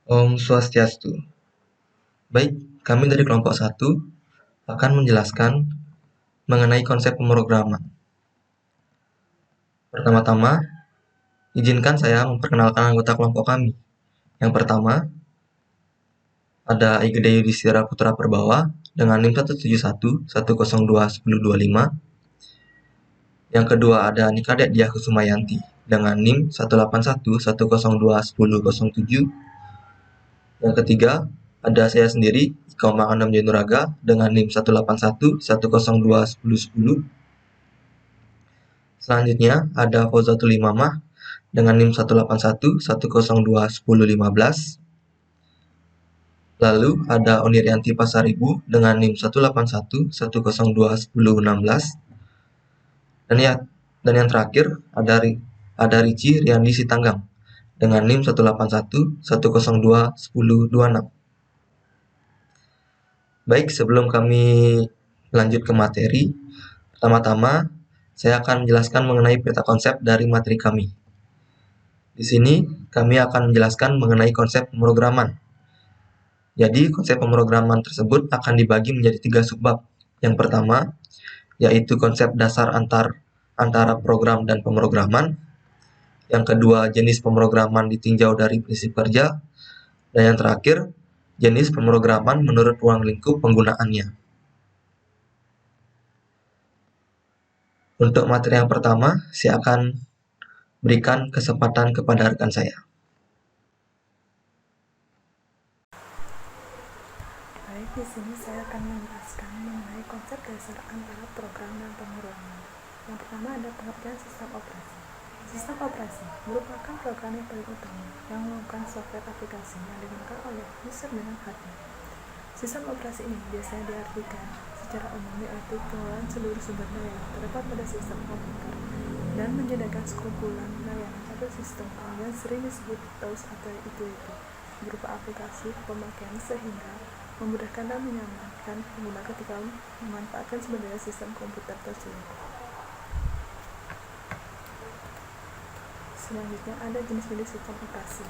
Om Swastiastu. Baik, kami dari kelompok 1 akan menjelaskan mengenai konsep pemrograman. Pertama-tama, izinkan saya memperkenalkan anggota kelompok kami. Yang pertama, ada Igede Yudhistira Putra Perbawa dengan NIM 171-102-1025. Yang kedua ada Nikadet Diah Kusumayanti dengan NIM 181-102-1007. Yang ketiga, ada saya sendiri, Ika Makanam Jenuraga, dengan NIM 181-102-1010. Selanjutnya, ada Fauzatul Imamah dengan NIM 181-102-1015. Lalu, ada Onirianti Pasaribu dengan NIM 181-102-1016. Dan yang terakhir, ada Ricci Riandi Sitanggang dengan NIM 181-102-1026. Baik, sebelum kami lanjut ke materi, pertama-tama saya akan menjelaskan mengenai peta konsep dari materi kami. Di sini kami akan menjelaskan mengenai konsep pemrograman. Jadi, konsep pemrograman tersebut akan dibagi menjadi 3 subbab. Yang pertama, yaitu konsep dasar antara program dan pemrograman. Yang kedua, jenis pemrograman ditinjau dari prinsip kerja. Dan yang terakhir, jenis pemrograman menurut ruang lingkup penggunaannya. Untuk materi yang pertama, saya akan berikan kesempatan kepada rekan saya. Baik, di sini saya akan menjelaskan mengenai konsep dasar antara program dan pemrograman. Yang pertama ada pengertian sistem operasi. Sistem operasi merupakan program yang paling utama yang melakukan software aplikasi yang digunakan oleh user dengan hardware. Sistem operasi ini biasanya diartikan secara umum yaitu pengelolaan seluruh sumber daya yang terdapat pada sistem komputer dan menyediakan sekumpulan layanan atau sistem yang sering disebut tools atau utility berupa aplikasi pemakaian sehingga memudahkan dan menyamankan pengguna ketika memanfaatkan sumber daya sistem komputer tersebut. Selanjutnya ada jenis-jenis sistem operasi.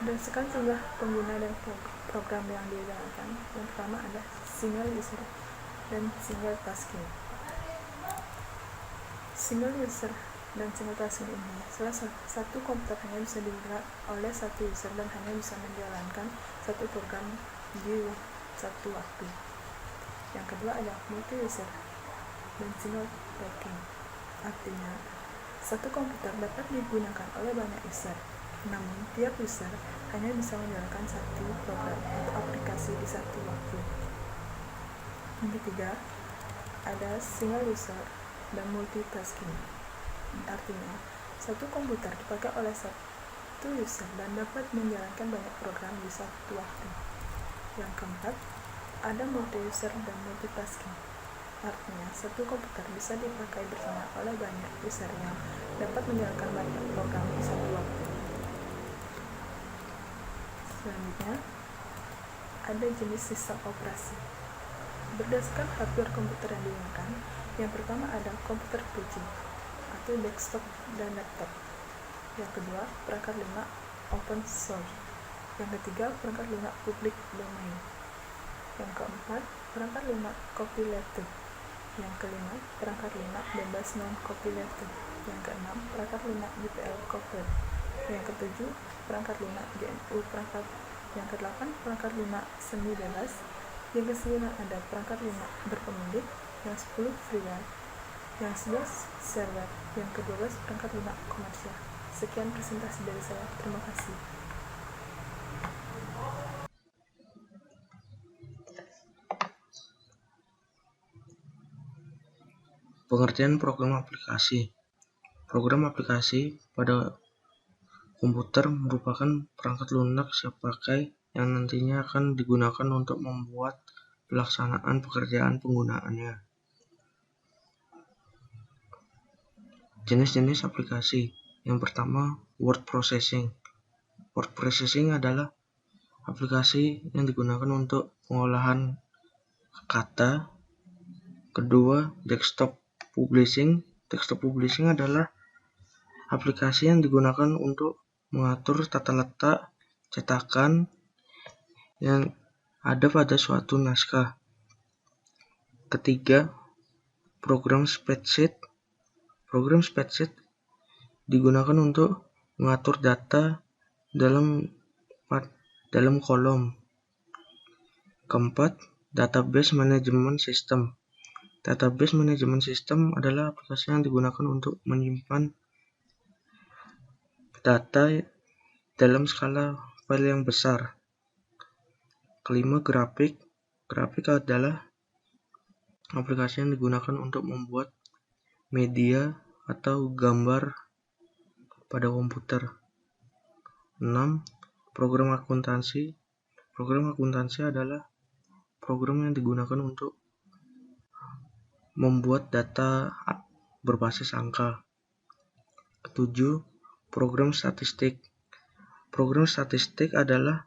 Berdasarkan jumlah pengguna dan program yang dijalankan, yang pertama ada single user dan single tasking. Single user dan single tasking ini salah satu komputer hanya bisa digunakan oleh satu user dan hanya bisa menjalankan satu program di satu waktu. Yang kedua ada multi user dan single tasking. Artinya, satu komputer dapat digunakan oleh banyak user, namun tiap user hanya bisa menjalankan satu program atau aplikasi di satu waktu. Yang ketiga, ada single user dan multitasking. Artinya, satu komputer dipakai oleh satu user dan dapat menjalankan banyak program di satu waktu. Yang keempat, ada multi-user dan multitasking. Artinya, satu komputer bisa dipakai bersama oleh banyak user yang dapat menjalankan banyak program di satu waktu. Selanjutnya, ada jenis sistem operasi. Berdasarkan hardware komputer yang digunakan, yang pertama ada komputer PC atau desktop dan laptop. Yang kedua, perangkat lunak open source. Yang ketiga, perangkat lunak public domain. Yang keempat, perangkat lunak copyleft. Yang kelima, perangkat lunak bebas non-copyleft. Yang keenam, perangkat lunak GPL coupled. Yang ketujuh, perangkat lunak GNU perangkat. Yang kedelapan, perangkat lunak semi bebas. Yang kesembilan ada perangkat lunak berpemilik. Yang 10 freeware. Yang 11 server. Yang ke-12 perangkat lunak komersial. Sekian presentasi dari saya. Terima kasih. Pengertian program aplikasi. Program aplikasi pada komputer merupakan perangkat lunak siap pakai yang nantinya akan digunakan untuk membuat pelaksanaan pekerjaan penggunaannya. Jenis-jenis aplikasi. Yang pertama, word processing. Word processing adalah aplikasi yang digunakan untuk pengolahan kata. Kedua, desktop publishing. Desktop publishing adalah aplikasi yang digunakan untuk mengatur tata letak cetakan yang ada pada suatu naskah. Ketiga, program spreadsheet. Program spreadsheet digunakan untuk mengatur data dalam kolom. Keempat, database manajemen sistem. Database manajemen sistem adalah aplikasi yang digunakan untuk menyimpan data dalam skala file yang besar. Kelima, grafik. Grafik adalah aplikasi yang digunakan untuk membuat media atau gambar pada komputer. 6. Program akuntansi. Program akuntansi adalah program yang digunakan untuk membuat data berbasis angka. 7. Program statistik. Program statistik adalah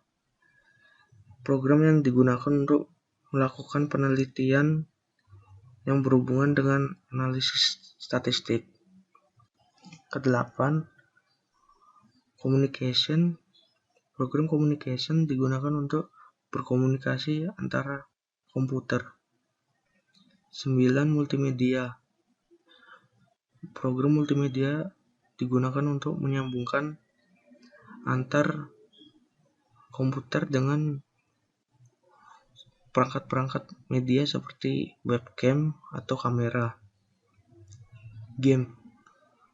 program yang digunakan untuk melakukan penelitian yang berhubungan dengan analisis statistik. Kedelapan, communication. Program communication digunakan untuk berkomunikasi antara komputer. 9. Multimedia. Program multimedia digunakan untuk menyambungkan antar komputer dengan perangkat-perangkat media seperti webcam atau kamera. Game.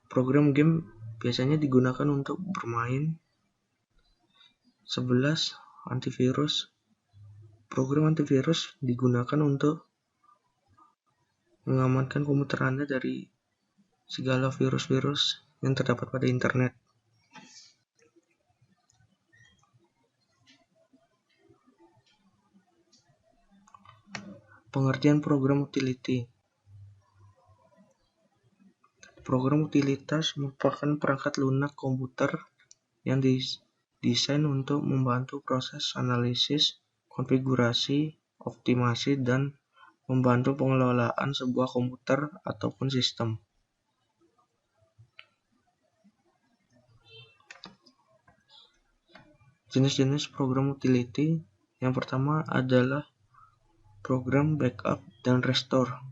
Program game biasanya digunakan untuk bermain. 11. Antivirus. Program antivirus digunakan untuk mengamankan komputer Anda dari segala virus-virus yang terdapat pada internet. Pengertian program utility. Program utilitas merupakan perangkat lunak komputer yang didesain untuk membantu proses analisis, konfigurasi, optimasi, dan membantu pengelolaan sebuah komputer ataupun sistem. Jenis-jenis program utility. Yang pertama adalah program backup dan restore.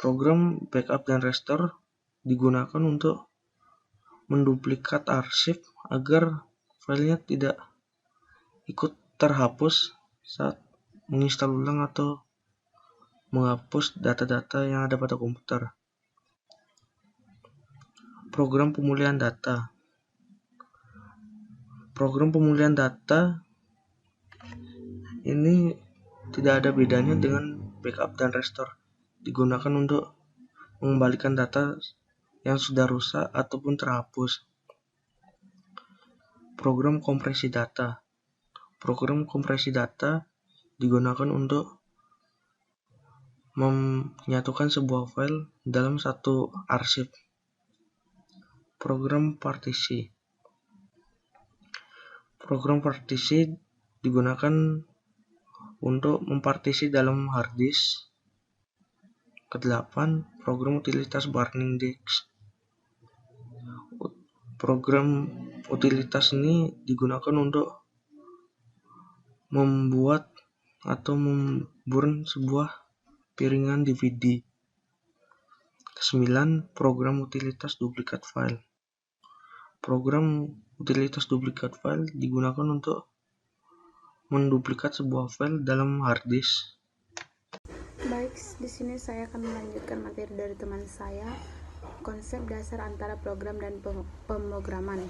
Program backup dan restore digunakan untuk menduplikat arsip agar filenya tidak ikut terhapus saat menginstal ulang atau menghapus data-data yang ada pada komputer. Program pemulihan data. Program pemulihan data ini tidak ada bedanya dengan backup dan restore. Digunakan untuk mengembalikan data yang sudah rusak ataupun terhapus. Program kompresi data. Program kompresi data digunakan untuk menyatukan sebuah file dalam satu arsip. Program partisi. Program partisi digunakan untuk mempartisi dalam hard disk. Kedelapan, program utilitas burning disk. Program utilitas ini digunakan untuk membuat atau memburn sebuah piringan DVD. Kesembilan, program utilitas duplikat file. Program utilitas duplikat file digunakan untuk menduplikat sebuah file dalam hard disk. Baik, di sini saya akan melanjutkan materi dari teman saya, konsep dasar antara program dan pemrograman.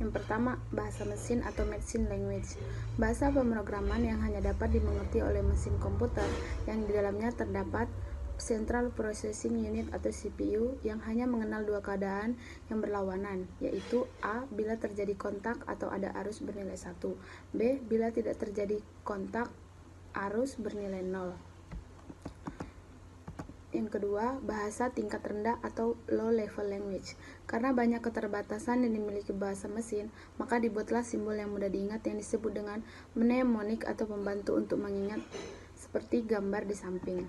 Yang pertama, bahasa mesin atau machine language. Bahasa pemrograman yang hanya dapat dimengerti oleh mesin komputer yang di dalamnya terdapat Central Processing Unit atau CPU yang hanya mengenal dua keadaan yang berlawanan, yaitu A. Bila terjadi kontak atau ada arus bernilai 1, B. Bila tidak terjadi kontak, arus bernilai 0. Yang kedua, bahasa tingkat rendah atau low level language. Karena banyak keterbatasan yang dimiliki bahasa mesin, maka dibuatlah simbol yang mudah diingat yang disebut dengan mnemonik atau pembantu untuk mengingat, seperti gambar di samping.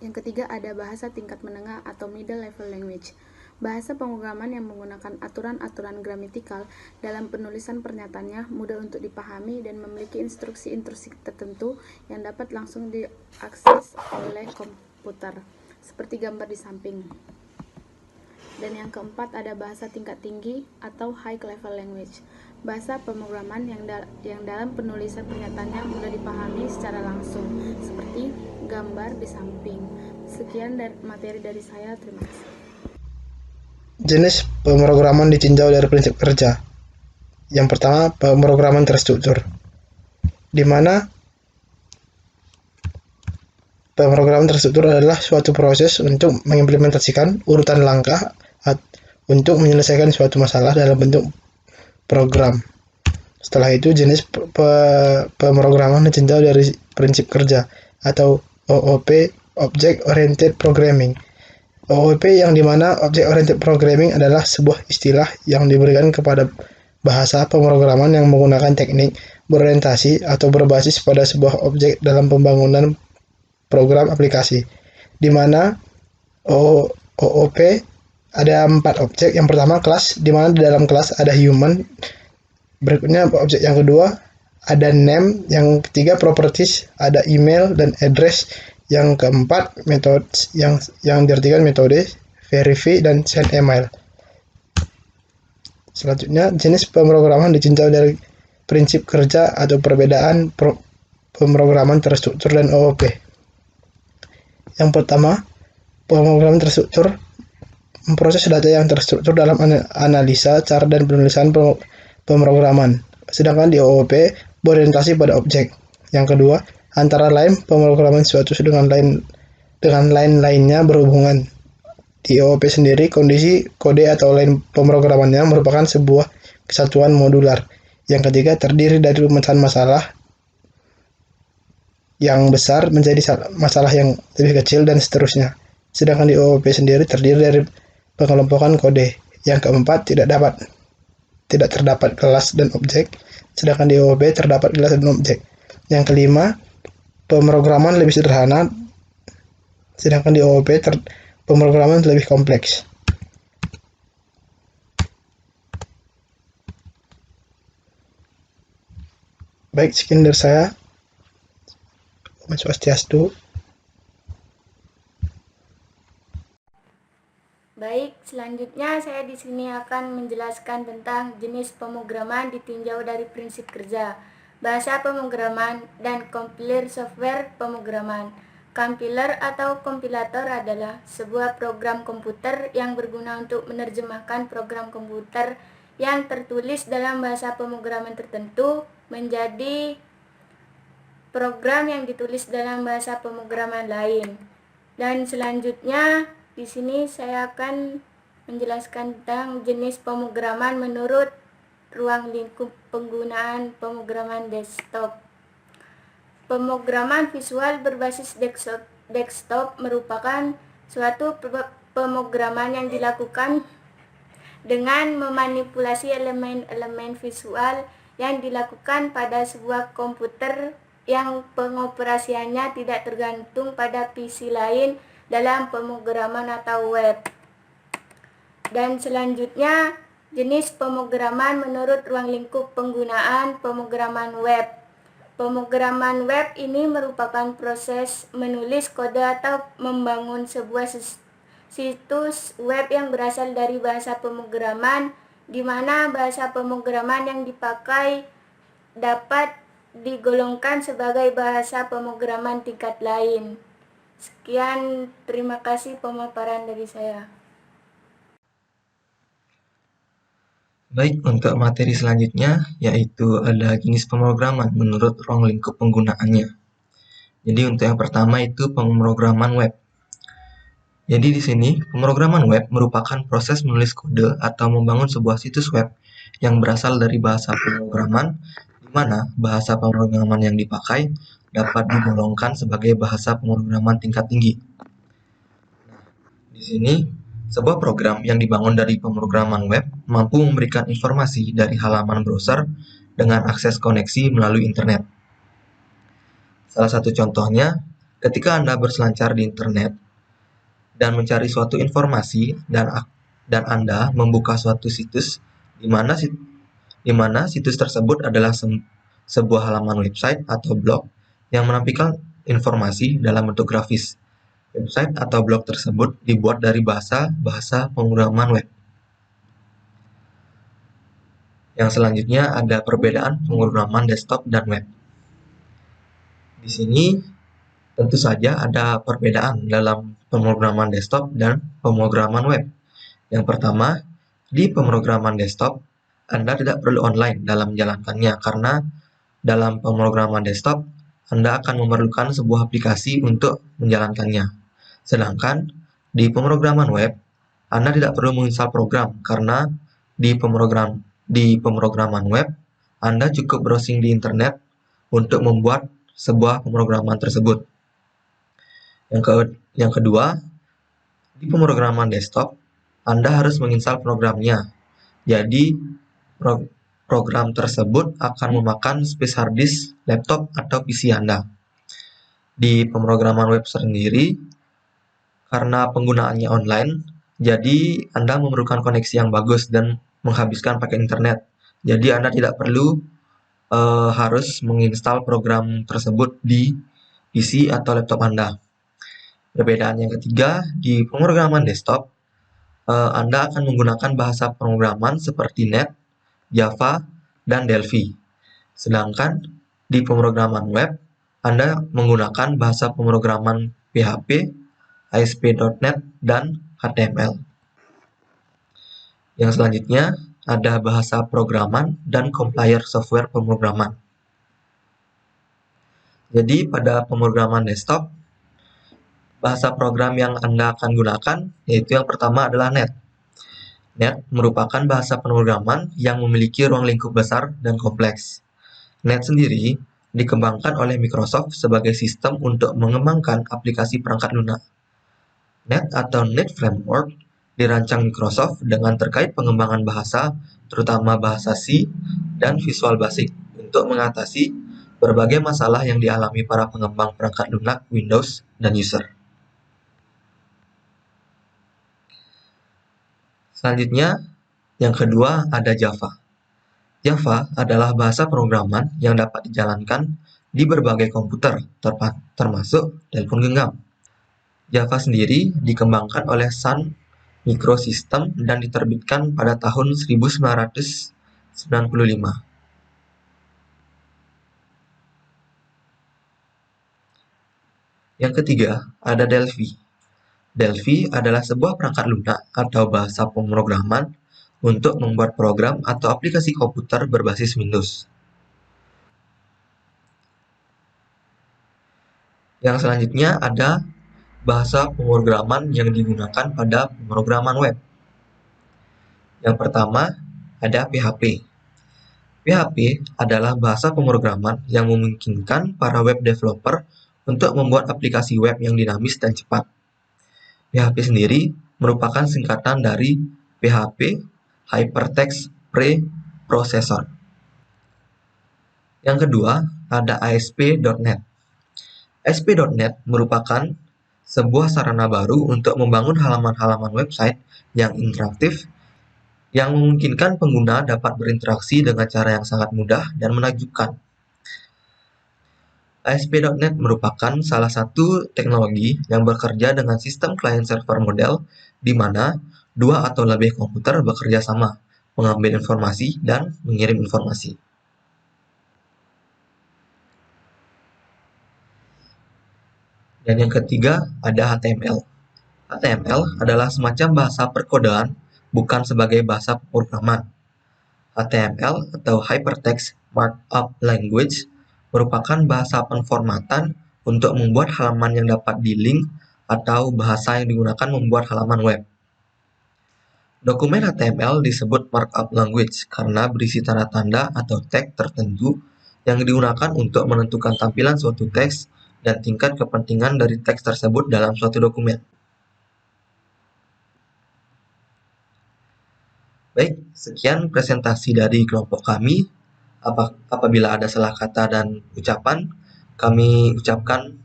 Yang ketiga, ada bahasa tingkat menengah atau middle level language. Bahasa pemrograman yang menggunakan aturan-aturan gramatikal dalam penulisan pernyataannya mudah untuk dipahami dan memiliki instruksi-instruksi tertentu yang dapat langsung diakses oleh komputer, seperti gambar di samping. Dan yang keempat ada bahasa tingkat tinggi atau high level language. Bahasa pemrograman yang dalam penulisan pernyataannya mudah dipahami secara langsung, seperti gambar di samping. Sekian materi dari saya, terima kasih. Jenis pemrograman ditinjau dari prinsip kerja. Yang pertama, pemrograman terstruktur, di mana pemrograman terstruktur adalah suatu proses untuk mengimplementasikan urutan langkah untuk menyelesaikan suatu masalah dalam bentuk program. Setelah itu, jenis pemrograman ditinjau dari prinsip kerja atau OOP, Object Oriented Programming. OOP yang dimana Object Oriented Programming adalah sebuah istilah yang diberikan kepada bahasa pemrograman yang menggunakan teknik berorientasi atau berbasis pada sebuah objek dalam pembangunan program aplikasi, di mana OOP ada 4 objek. Yang pertama kelas, di mana di dalam kelas ada human. Berikutnya objek yang kedua ada name, yang ketiga properties, ada email dan address. Yang keempat, methods yang diartikan metode, verify, dan send email. Selanjutnya, jenis pemrograman ditinjau dari prinsip kerja atau perbedaan pemrograman terstruktur dan OOP. Yang pertama, pemrograman terstruktur memproses data yang terstruktur dalam analisa, cara, dan penulisan pemrograman. Sedangkan di OOP berorientasi pada objek. Yang kedua, antara lain pemrograman suatu dengan lain-lainnya berhubungan. Di OOP sendiri, kondisi, kode, atau lain pemrogramannya merupakan sebuah kesatuan modular. Yang ketiga, terdiri dari pemecahan masalah yang besar menjadi masalah yang lebih kecil dan seterusnya. Sedangkan di OOP sendiri terdiri dari pengelompokan kode. Yang keempat, tidak terdapat kelas dan objek, sedangkan di OOP terdapat kelas dan objek. Yang kelima, pemrograman lebih sederhana, sedangkan di OOP pemrograman lebih kompleks. Baik, sekian dari saya. Om Swastiastu. Baik, selanjutnya saya di sini akan menjelaskan tentang jenis pemrograman ditinjau dari prinsip kerja, bahasa pemrograman, dan kompiler software pemrograman. Compiler atau kompilator adalah sebuah program komputer yang berguna untuk menerjemahkan program komputer yang tertulis dalam bahasa pemrograman tertentu menjadi program yang ditulis dalam bahasa pemrograman lain. Dan selanjutnya di sini saya akan menjelaskan tentang jenis pemrograman menurut ruang lingkup penggunaan pemrograman desktop. Pemrograman visual berbasis desktop merupakan suatu pemrograman yang dilakukan dengan memanipulasi elemen-elemen visual yang dilakukan pada sebuah komputer yang pengoperasiannya tidak tergantung pada PC lain dalam pemrograman atau web. Dan selanjutnya, jenis pemrograman menurut ruang lingkup penggunaan pemrograman web. Pemrograman web ini merupakan proses menulis kode atau membangun sebuah situs web yang berasal dari bahasa pemrograman, di mana bahasa pemrograman yang dipakai dapat digolongkan sebagai bahasa pemrograman tingkat lain. Sekian, terima kasih pemaparan dari saya. Baik, untuk materi selanjutnya yaitu ada jenis pemrograman menurut ruang lingkup penggunaannya. Jadi untuk yang pertama itu pemrograman web. Jadi di sini pemrograman web merupakan proses menulis kode atau membangun sebuah situs web yang berasal dari bahasa pemrograman, di mana bahasa pemrograman yang dipakai dapat digolongkan sebagai bahasa pemrograman tingkat tinggi. Di sini sebuah program yang dibangun dari pemrograman web mampu memberikan informasi dari halaman browser dengan akses koneksi melalui internet. Salah satu contohnya, ketika Anda berselancar di internet dan mencari suatu informasi dan dan Anda membuka suatu situs di mana situs tersebut adalah sebuah halaman website atau blog yang menampilkan informasi dalam bentuk grafis. Website atau blog tersebut dibuat dari bahasa pemrograman web. Yang selanjutnya ada perbedaan pemrograman desktop dan web. Di sini tentu saja ada perbedaan dalam pemrograman desktop dan pemrograman web. Yang pertama, di pemrograman desktop, Anda tidak perlu online dalam menjalankannya karena dalam pemrograman desktop, Anda akan memerlukan sebuah aplikasi untuk menjalankannya. Sedangkan di pemrograman web, Anda tidak perlu menginstal program karena di pemrograman web, Anda cukup browsing di internet untuk membuat sebuah pemrograman tersebut. Yang kedua, di pemrograman desktop, Anda harus menginstal programnya. Jadi, program tersebut akan memakan space hard disk, laptop, atau PC Anda. Di pemrograman web sendiri, karena penggunaannya online, jadi Anda memerlukan koneksi yang bagus dan menghabiskan paket internet. Jadi Anda tidak perlu harus menginstal program tersebut di PC atau laptop Anda. Perbedaan yang ketiga, di pemrograman desktop, Anda akan menggunakan bahasa pemrograman seperti .NET, Java, dan Delphi. Sedangkan di pemrograman web, Anda menggunakan bahasa pemrograman PHP, ASP.NET, dan HTML. Yang selanjutnya, ada bahasa programan dan compiler software pemrograman. Jadi pada pemrograman desktop, bahasa program yang Anda akan gunakan yaitu yang pertama adalah .NET. .NET merupakan bahasa pemrograman yang memiliki ruang lingkup besar dan kompleks. .NET sendiri dikembangkan oleh Microsoft sebagai sistem untuk mengembangkan aplikasi perangkat lunak. .NET atau .NET Framework dirancang Microsoft dengan terkait pengembangan bahasa, terutama bahasa C dan Visual Basic, untuk mengatasi berbagai masalah yang dialami para pengembang perangkat lunak Windows dan user. Selanjutnya, yang kedua ada Java. Java adalah bahasa pemrograman yang dapat dijalankan di berbagai komputer, termasuk telepon genggam. Java sendiri dikembangkan oleh Sun Microsystem dan diterbitkan pada tahun 1995. Yang ketiga, ada Delphi. Delphi adalah sebuah perangkat lunak atau bahasa pemrograman untuk membuat program atau aplikasi komputer berbasis Windows. Yang selanjutnya ada bahasa pemrograman yang digunakan pada pemrograman web. Yang pertama, ada PHP. PHP adalah bahasa pemrograman yang memungkinkan para web developer untuk membuat aplikasi web yang dinamis dan cepat. PHP sendiri merupakan singkatan dari PHP, Hypertext Preprocessor. Yang kedua, ada ASP.NET. ASP.NET merupakan sebuah sarana baru untuk membangun halaman-halaman website yang interaktif yang memungkinkan pengguna dapat berinteraksi dengan cara yang sangat mudah dan menakjubkan. ASP.NET merupakan salah satu teknologi yang bekerja dengan sistem client-server model di mana dua atau lebih komputer bekerja sama, mengambil informasi dan mengirim informasi. Dan yang ketiga ada HTML. HTML adalah semacam bahasa perkodean, bukan sebagai bahasa pemrograman. HTML atau Hypertext Markup Language merupakan bahasa penformatan untuk membuat halaman yang dapat di-link atau bahasa yang digunakan membuat halaman web. Dokumen HTML disebut markup language karena berisi tanda tanda atau tag tertentu yang digunakan untuk menentukan tampilan suatu teks dan tingkat kepentingan dari teks tersebut dalam suatu dokumen. Baik, sekian presentasi dari kelompok kami. Apabila ada salah kata dan ucapan, kami ucapkan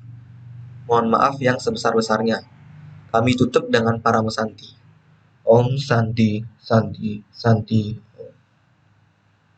mohon maaf yang sebesar-besarnya. Kami tutup dengan para mesanti. Om Santi Santi Santi